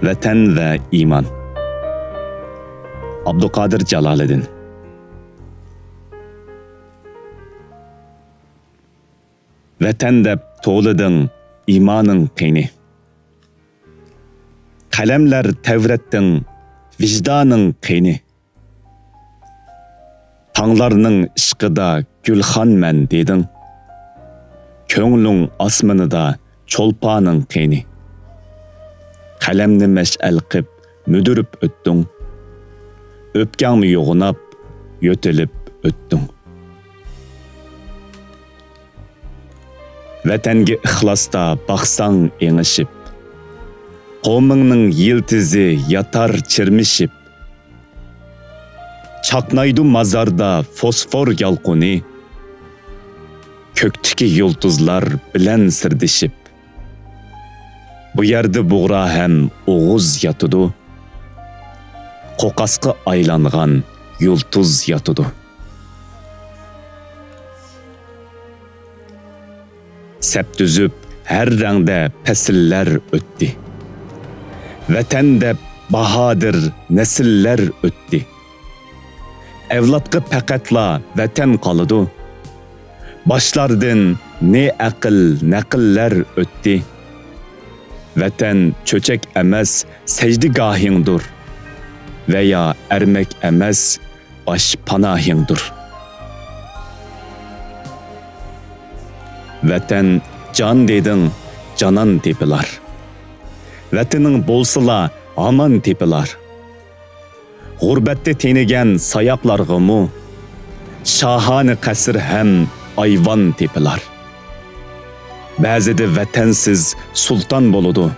Vatan ve iman. Abdülkadir Jaloliddin. Vatan deb to'liding imanın qiyni. Qalamlar tevretding vicdanın qiyni. Tanglarning ishqida gulxanman deding. Ko'ngling osmonida cho'lponing qiyni. Qalamni mash'al qilib müdürüp o'tding. O'pganmi yo'g'inab, yo'tilib o'tding. Vatanga ixlosda baqsang engishib, qavmingning yiltizi yatar chirmishib, chaqnaydi mazarda fosfor yalquni, ko'kdagi yulduzlar bilan sirdishib, bu yerda bug'ra ham o'g'uz yotudu, qo'qasqa aylangan yulduz yotudu. Sep düzüp her rangda pesiller öttü. Vatan deb bahadır nesiller öttü. Evlatqı paqatla vatan qalıdı. Başlardın ne aql naqiller öttü. Vatan çöçek emas secdigahingdur. Veya ermek emas baş panahingdur. Vatan can dedin, canan tepilar. Vatanın bolsıla aman tepilar. Gurbette tenigen sayaklargımı, şahane kasır hem ayvan tepilar. Bazıda vatansiz sultan boludu.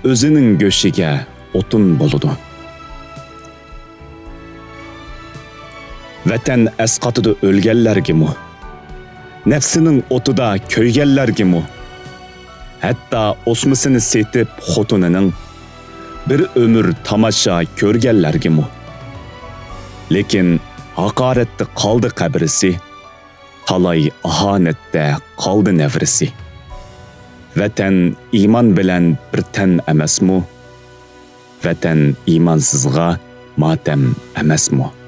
Özünün göşige otun boludu. Vatan esqatıda ölgenler gibi. Nefsinin otuda köygeller gibi. Hatta osmasını setip xotuninin bir ömür tamaşa körgeller gibi. Lekin hakaretde kaldı kabrisi, talay ahanette kaldı nevrisi. Vatan iman bilen bir ten emasmu? Vatan imansızga matem emasmu?